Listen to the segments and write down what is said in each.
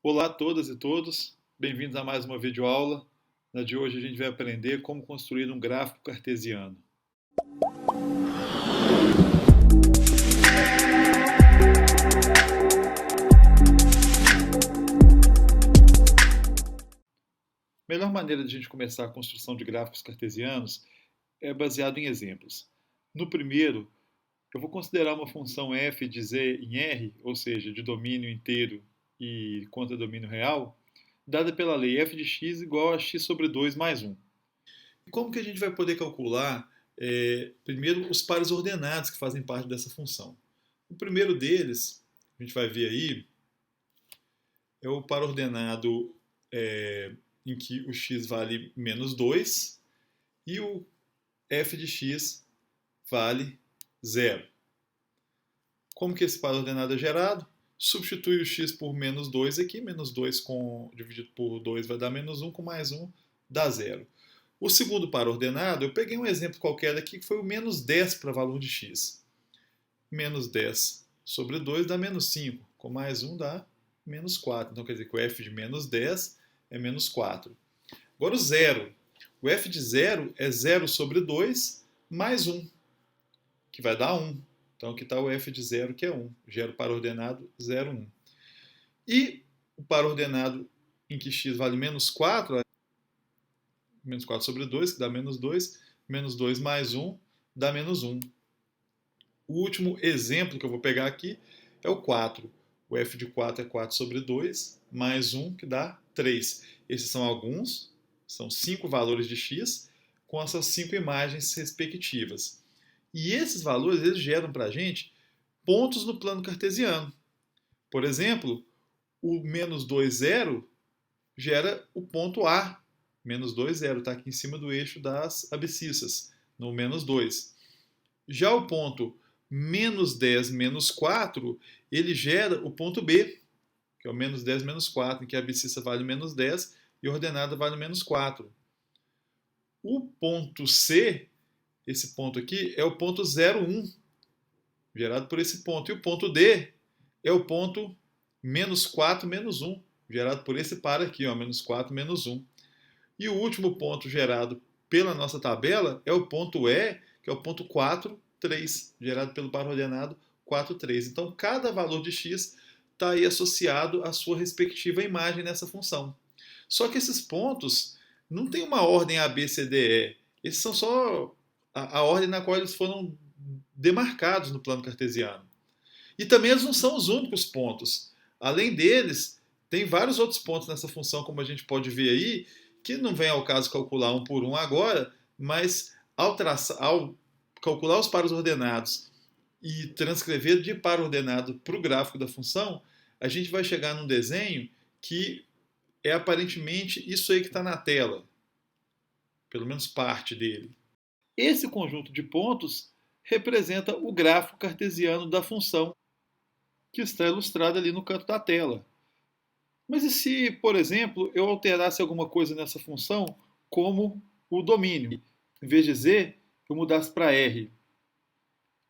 Olá a todas e todos, bem-vindos a mais uma videoaula. Na de hoje a gente vai aprender como construir um gráfico cartesiano. A melhor maneira de a gente começar a construção de gráficos cartesianos é baseado em exemplos. No primeiro, eu vou considerar uma função f de z em R, ou seja, de domínio inteiro e contra domínio real, dada pela lei f de x igual a x sobre 2 mais 1. E como que a gente vai poder calcular, primeiro, os pares ordenados que fazem parte dessa função? O primeiro deles, a gente vai ver aí, é o par ordenado em que o x vale menos 2 e o f de x vale 0. Como que esse par ordenado é gerado? Substitui o x por menos 2 aqui, menos 2 dividido por 2 vai dar menos 1, com mais 1 dá 0. O segundo par ordenado, eu peguei um exemplo qualquer aqui, que foi o menos 10 para valor de x. Menos 10 sobre 2 dá menos 5, com mais 1 dá menos 4. Então quer dizer que o f de menos 10 é menos 4. Agora o zero. O f de 0 é 0 sobre 2 mais 1, que vai dar 1. Então aqui está o f de 0, que é 1. Gera o par ordenado 0, 1. E o par ordenado em que x vale menos 4, menos 4 sobre 2, que dá menos 2. Menos 2 mais 1 dá menos 1. O último exemplo que eu vou pegar aqui é o 4. O f de 4 é 4 sobre 2, mais 1, que dá 3. Esses são alguns, são 5 valores de x, com essas 5 imagens respectivas. E esses valores eles geram para a gente pontos no plano cartesiano. Por exemplo, o menos 2, 0 gera o ponto A. Menos 2, 0 está aqui em cima do eixo das abscissas, no menos 2. Já o ponto menos 10, menos 4, ele gera o ponto B, que é o menos 10, menos 4, em que a abscissa vale menos 10 e a ordenada vale menos 4. O ponto C, esse ponto aqui, é o ponto 0, 1, gerado por esse ponto. E o ponto D é o ponto menos 4, menos 1, gerado por esse par aqui, ó, menos 4, menos 1. E o último ponto gerado pela nossa tabela é o ponto E, que é o ponto 4, 3, gerado pelo par ordenado 4, 3. Então, cada valor de x está aí associado à sua respectiva imagem nessa função. Só que esses pontos não tem uma ordem A, B, C, D, E. Esses são só a ordem na qual eles foram demarcados no plano cartesiano. E também eles não são os únicos pontos. Além deles, tem vários outros pontos nessa função, como a gente pode ver aí, que não vem ao caso calcular um por um agora, mas ao calcular os pares ordenados e transcrever de par ordenado para o gráfico da função, a gente vai chegar num desenho que é aparentemente isso aí que está na tela, pelo menos parte dele. Esse conjunto de pontos representa o gráfico cartesiano da função, que está ilustrado ali no canto da tela. Mas e se, por exemplo, eu alterasse alguma coisa nessa função, como o domínio? Em vez de z, eu mudasse para r.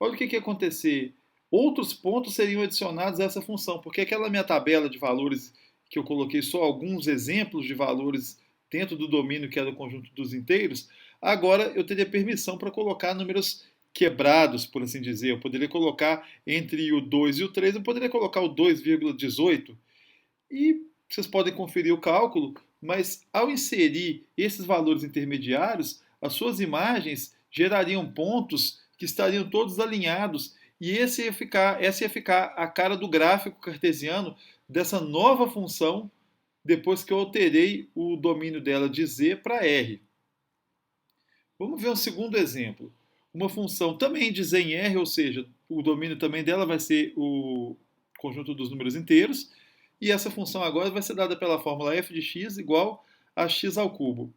Olha o que ia acontecer. Outros pontos seriam adicionados a essa função, porque aquela minha tabela de valores que eu coloquei só alguns exemplos de valores dentro do domínio que era o conjunto dos inteiros, agora eu teria permissão para colocar números quebrados, por assim dizer. Eu poderia colocar entre o 2 e o 3, eu poderia colocar o 2,18. E vocês podem conferir o cálculo, mas ao inserir esses valores intermediários, as suas imagens gerariam pontos que estariam todos alinhados e essa ia ficar a cara do gráfico cartesiano dessa nova função depois que eu alterei o domínio dela de z para r. Vamos ver um segundo exemplo. Uma função também de z em r, ou seja, o domínio também dela vai ser o conjunto dos números inteiros, e essa função agora vai ser dada pela fórmula f de x igual a x ao cubo.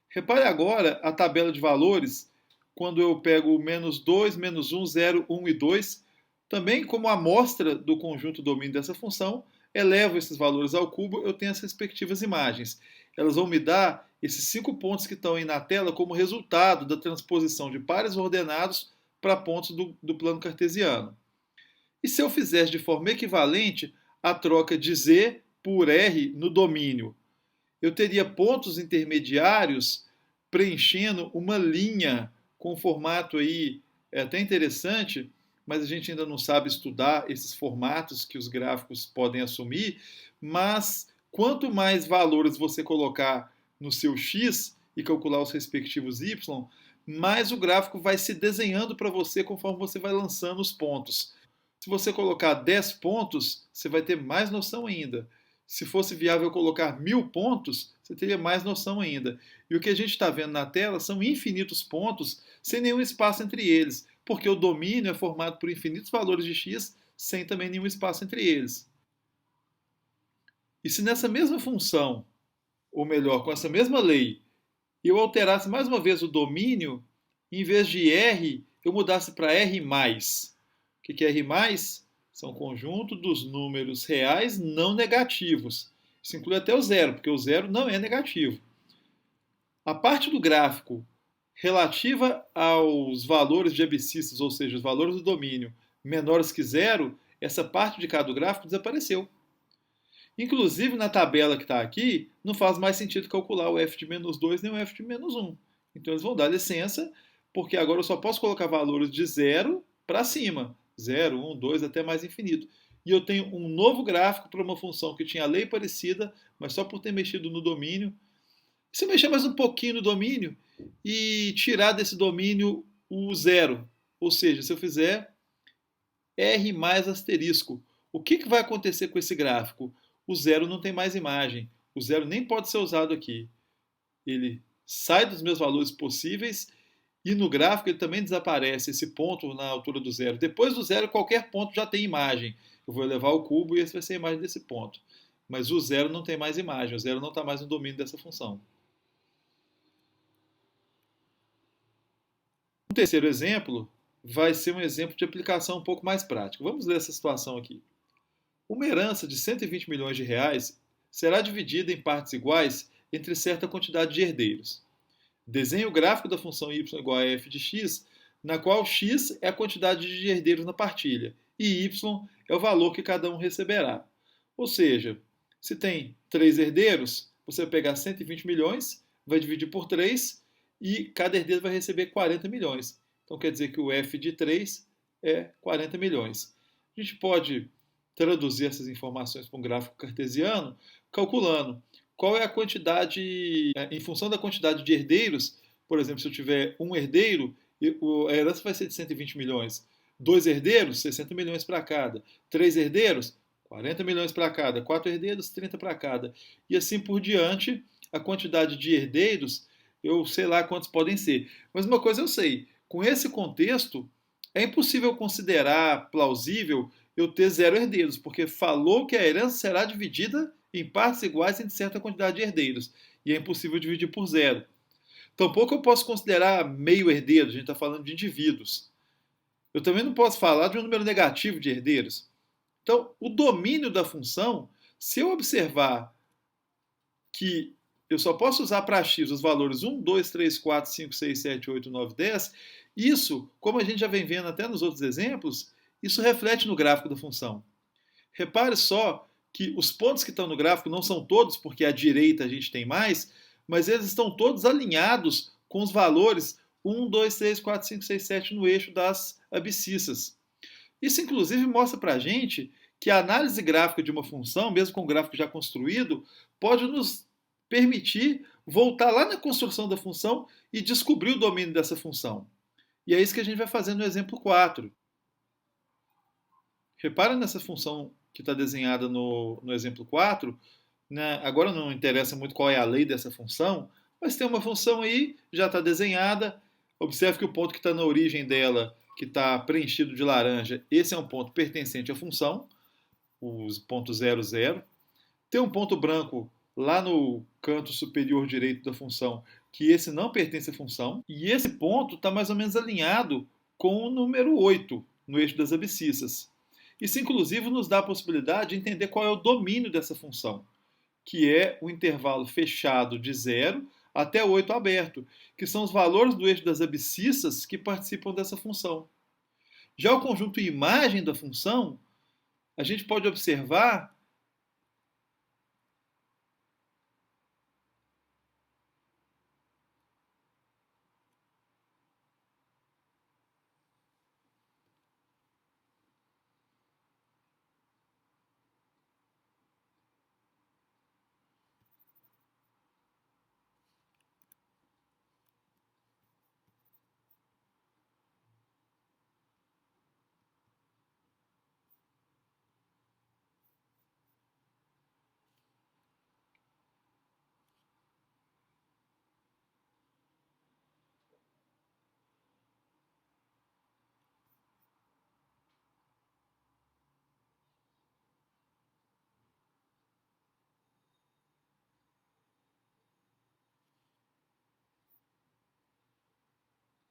Repare agora a tabela de valores, quando eu pego menos 2, menos 1, 0, 1 e 2, também como amostra do conjunto domínio dessa função, elevo esses valores ao cubo, eu tenho as respectivas imagens. Elas vão me dar esses 5 pontos que estão aí na tela como resultado da transposição de pares ordenados para pontos do plano cartesiano. E se eu fizesse de forma equivalente a troca de z por R no domínio. Eu teria pontos intermediários preenchendo uma linha com formato aí até interessante, mas a gente ainda não sabe estudar esses formatos que os gráficos podem assumir. Mas quanto mais valores você colocar no seu x e calcular os respectivos y, mais o gráfico vai se desenhando para você conforme você vai lançando os pontos. Se você colocar 10 pontos, você vai ter mais noção ainda. Se fosse viável colocar 1000 pontos, você teria mais noção ainda. E o que a gente está vendo na tela são infinitos pontos sem nenhum espaço entre eles, porque o domínio é formado por infinitos valores de x sem também nenhum espaço entre eles. E se nessa mesma função, ou melhor, com essa mesma lei, eu alterasse mais uma vez o domínio, em vez de R, eu mudasse para R+. O que é R+? São o conjunto dos números reais não negativos. Isso inclui até o zero, porque o zero não é negativo. A parte do gráfico relativa aos valores de abscissas, ou seja, os valores do domínio menores que zero, essa parte de cá do gráfico desapareceu. Inclusive, na tabela que está aqui, não faz mais sentido calcular o f de menos 2 nem o f de menos 1. Então, eles vão dar licença, porque agora eu só posso colocar valores de 0 para cima. 0, 1, 2, até mais infinito. E eu tenho um novo gráfico para uma função que tinha lei parecida, mas só por ter mexido no domínio. Se eu mexer mais um pouquinho no domínio e tirar desse domínio o zero, ou seja, se eu fizer R mais asterisco, o que vai acontecer com esse gráfico? O zero não tem mais imagem. O zero nem pode ser usado aqui. Ele sai dos meus valores possíveis e no gráfico ele também desaparece, esse ponto na altura do zero. Depois do zero, qualquer ponto já tem imagem. Eu vou elevar o cubo e esse vai ser a imagem desse ponto. Mas o zero não tem mais imagem, o zero não está mais no domínio dessa função. O terceiro exemplo vai ser um exemplo de aplicação um pouco mais prático. Vamos ler essa situação aqui. Uma herança de 120 milhões de reais será dividida em partes iguais entre certa quantidade de herdeiros. Desenhe o gráfico da função y igual a f de x, na qual x é a quantidade de herdeiros na partilha e y é o valor que cada um receberá. Ou seja, se tem 3 herdeiros, você vai pegar 120 milhões, vai dividir por 3 e cada herdeiro vai receber 40 milhões. Então quer dizer que o f de 3 é 40 milhões. A gente pode traduzir essas informações para um gráfico cartesiano calculando qual é a quantidade, em função da quantidade de herdeiros. Por exemplo, se eu tiver um herdeiro, a herança vai ser de 120 milhões. 2 herdeiros, 60 milhões para cada. 3 herdeiros, 40 milhões para cada. 4 herdeiros, 30 para cada. E assim por diante, a quantidade de herdeiros, eu sei lá quantos podem ser. Mas uma coisa eu sei, com esse contexto, é impossível considerar plausível eu ter 0 herdeiros, porque falou que a herança será dividida em partes iguais entre certa quantidade de herdeiros, e é impossível dividir por 0. Tampouco eu posso considerar meio herdeiro, a gente está falando de indivíduos. Eu também não posso falar de um número negativo de herdeiros. Então, o domínio da função, se eu observar que eu só posso usar para x os valores 1, 2, 3, 4, 5, 6, 7, 8, 9, 10, isso, como a gente já vem vendo até nos outros exemplos, isso reflete no gráfico da função. Repare só que os pontos que estão no gráfico não são todos, porque à direita a gente tem mais, mas eles estão todos alinhados com os valores 1, 2, 3, 4, 5, 6, 7 no eixo das abscissas. Isso, inclusive, mostra para a gente que a análise gráfica de uma função, mesmo com o gráfico já construído, pode nos permitir voltar lá na construção da função e descobrir o domínio dessa função. E é isso que a gente vai fazer no exemplo 4. Repara nessa função que está desenhada no exemplo 4. Né? Agora não interessa muito qual é a lei dessa função, mas tem uma função aí, já está desenhada. Observe que o ponto que está na origem dela, que está preenchido de laranja, esse é um ponto pertencente à função, os pontos 0, 0. Tem um ponto branco lá no canto superior direito da função, que esse não pertence à função, e esse ponto está mais ou menos alinhado com o número 8 no eixo das abscissas. Isso, inclusive, nos dá a possibilidade de entender qual é o domínio dessa função, que é o intervalo fechado de 0 até 8 aberto, que são os valores do eixo das abscissas que participam dessa função. Já o conjunto imagem da função, a gente pode observar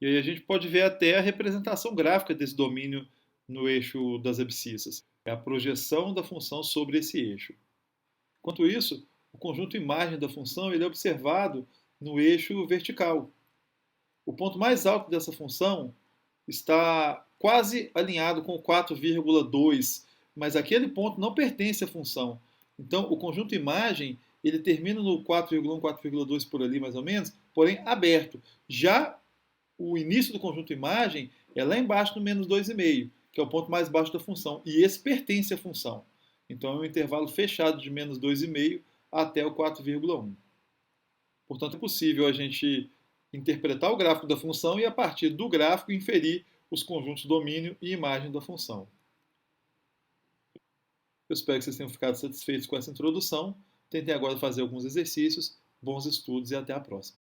E aí a gente pode ver até a representação gráfica desse domínio no eixo das abscissas. É a projeção da função sobre esse eixo. Enquanto isso, o conjunto imagem da função ele é observado no eixo vertical. O ponto mais alto dessa função está quase alinhado com o 4,2, mas aquele ponto não pertence à função. Então, o conjunto imagem ele termina no 4,1, 4,2 por ali mais ou menos, porém aberto. Já o início do conjunto imagem é lá embaixo no menos 2,5, que é o ponto mais baixo da função, e esse pertence à função. Então é um intervalo fechado de menos 2,5 até o 4,1. Portanto, é possível a gente interpretar o gráfico da função e, a partir do gráfico, inferir os conjuntos domínio e imagem da função. Eu espero que vocês tenham ficado satisfeitos com essa introdução. Tentem agora fazer alguns exercícios. Bons estudos e até a próxima.